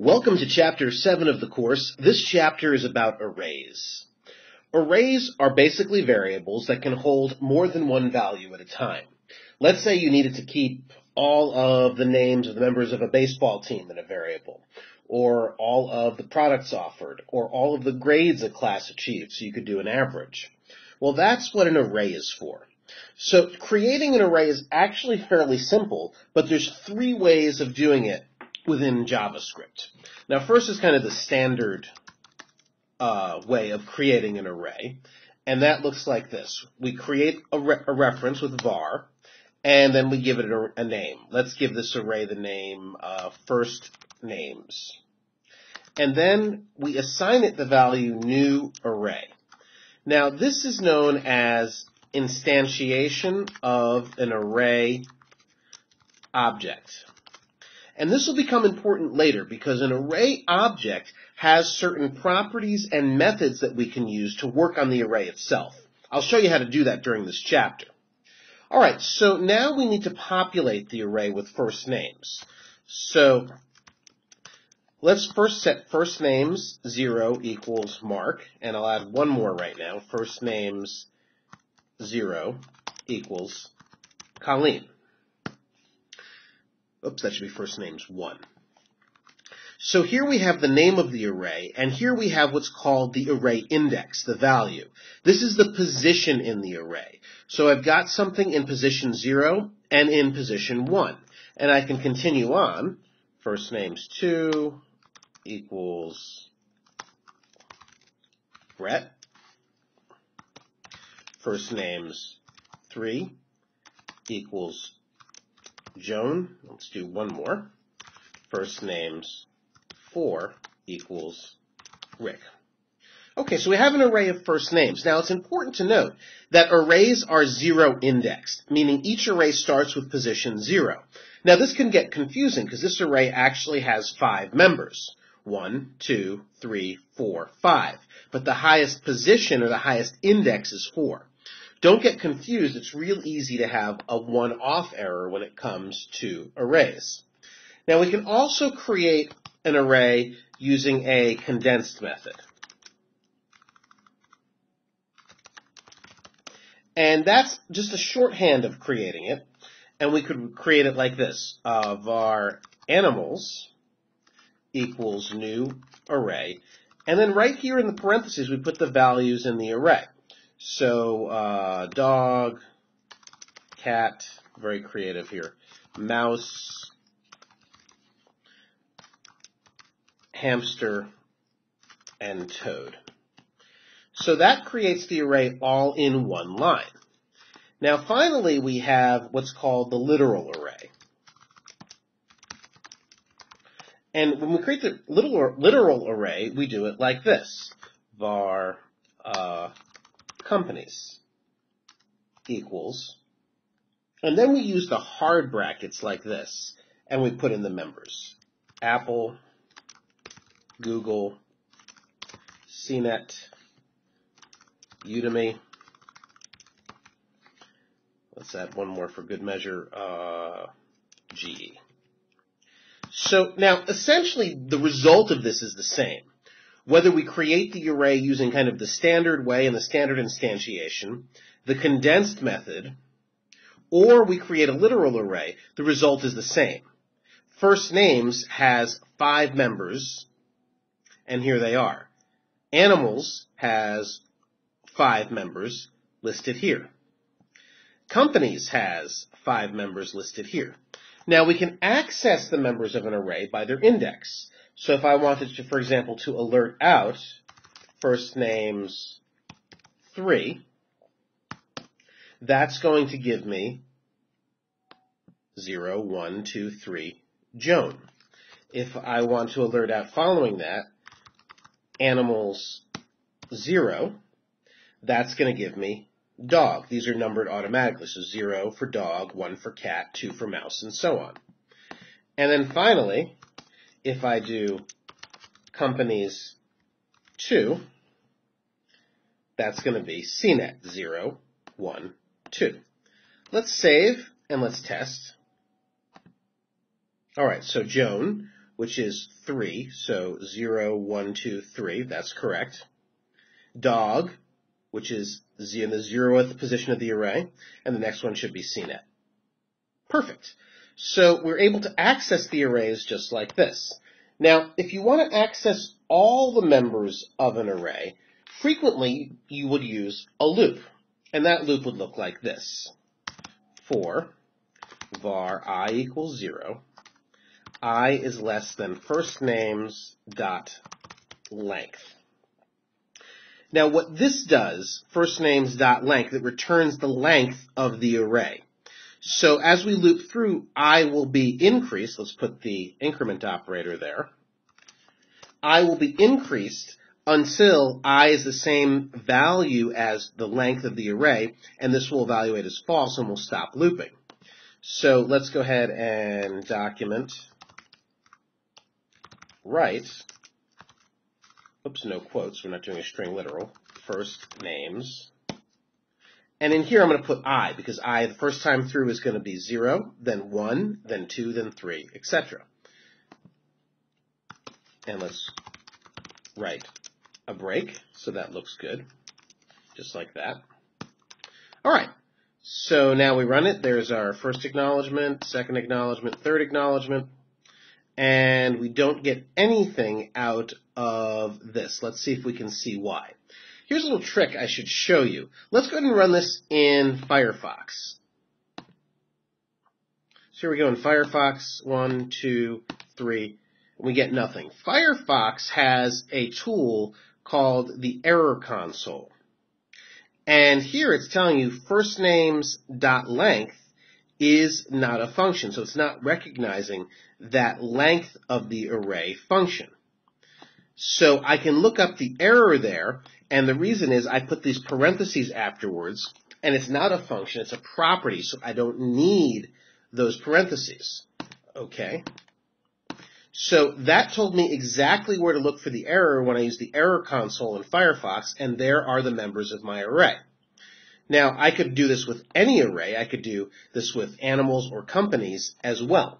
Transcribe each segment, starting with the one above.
Welcome to Chapter 7 of the course. This chapter is about arrays. Arrays are basically variables that can hold more than one value at a time. Let's say you needed to keep all of the names of the members of a baseball team in a variable, or all of the products offered, or all of the grades a class achieved, so you could do an average. Well, that's what an array is for. So creating an array is actually fairly simple, but there's three ways of doing it within JavaScript. Now, first is kind of the standard way of creating an array, and that looks like this. We create a reference with var, and then we give it a name. Let's give this array the name first names. And then we assign it the value new array. Now, this is known as instantiation of an array object. And this will become important later because an array object has certain properties and methods that we can use to work on the array itself. I'll show you how to do that during this chapter. All right, so now we need to populate the array with first names. So let's first set first names 0 equals Mark, and I'll add one more right now. First names 0 equals Colleen. Oops, that should be first names 1. So here we have the name of the array, and here we have what's called the array index, the value. This is the position in the array. So I've got something in position 0 and in position 1. And I can continue on. First names 2 equals Brett. First names 3 equals Joan. Let's do one more. First names 4 equals Rick. Okay, so we have an array of first names. Now, it's important to note that arrays are zero indexed, meaning each array starts with position 0. Now, this can get confusing because this array actually has 5 members. 1, 2, 3, 4, 5. But the highest position or the highest index is 4. Don't get confused. It's real easy to have a one-off error when it comes to arrays. Now, we can also create an array using a condensed method. And that's just a shorthand of creating it. And we could create it like this. Var animals equals new array. And then right here in the parentheses, we put the values in the array. So dog, cat, very creative here, mouse, hamster, and toad. So that creates the array all in one line. Now finally we have what's called the literal array. And when we create the literal array, we do it like this. Var companies equals, and then we use the hard brackets like this, and we put in the members. Apple, Google, CNET, Udemy. Let's add one more for good measure, GE. So now, essentially, the result of this is the same. Whether we create the array using kind of the standard way and the standard instantiation, the condensed method, or we create a literal array, the result is the same. First names has 5 members, and here they are. Animals has 5 members listed here. Companies has 5 members listed here. Now we can access the members of an array by their index. So if I wanted to, for example, to alert out first names 3, that's going to give me 0, 1, 2, 3, Joan. If I want to alert out following that, animals 0, that's going to give me dog. These are numbered automatically, so 0 for dog, 1 for cat, 2 for mouse, and so on. And then finally, if I do companies 2, that's going to be CNET 0, 1, 2. Let's save and let's test. All right, so Joan which is 3, so 0, 1, 2, 3, that's correct. Dog, which is in the 0th position of the array, and the next one should be CNET. Perfect. So we're able to access the arrays just like this. Now, if you want to access all the members of an array, frequently you would use a loop, and that loop would look like this. For var I equals 0, I is less than firstnames dot length. Now what this does, firstnames dot length, it returns the length of the array. So as we loop through, I will be increased. Let's put the increment operator there. I will be increased until I is the same value as the length of the array, and this will evaluate as false and we'll stop looping. So let's go ahead and document write, oops, no quotes, we're not doing a string literal, first names. And in here I'm going to put I, because I, the first time through, is going to be 0, then 1, then 2, then 3, etc. And let's write a break, so that looks good, just like that. All right, so now we run it. There's our first acknowledgement, second acknowledgement, third acknowledgement, and we don't get anything out of this. Let's see if we can see why. Here's a little trick I should show you. Let's go ahead and run this in Firefox. So here we go in Firefox, 1, 2, 3, and we get nothing. Firefox has a tool called the error console. And here it's telling you firstnames.length is not a function, so it's not recognizing that length of the array function. So I can look up the error there, and the reason is I put these parentheses afterwards, and it's not a function, it's a property, so I don't need those parentheses. Okay? So that told me exactly where to look for the error when I use the error console in Firefox, and there are the members of my array. Now, I could do this with any array. I could do this with animals or companies as well.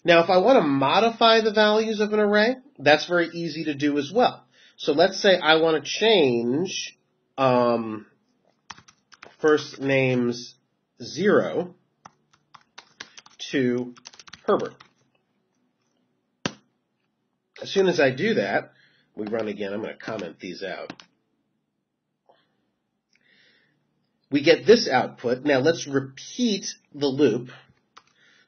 Now, if I want to modify the values of an array, that's very easy to do as well. So let's say I want to change first names 0 to Herbert. As soon as I do that, we run again. I'm going to comment these out. We get this output. Now let's repeat the loop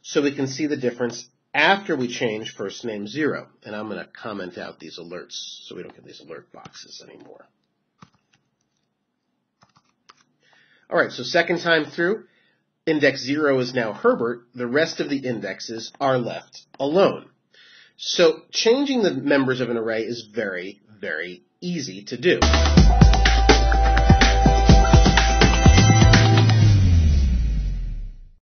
so we can see the difference after we change first name 0. And I'm going to comment out these alerts so we don't get these alert boxes anymore. All right, so second time through, index 0 is now Herbert. The rest of the indexes are left alone. So changing the members of an array is very, very easy to do.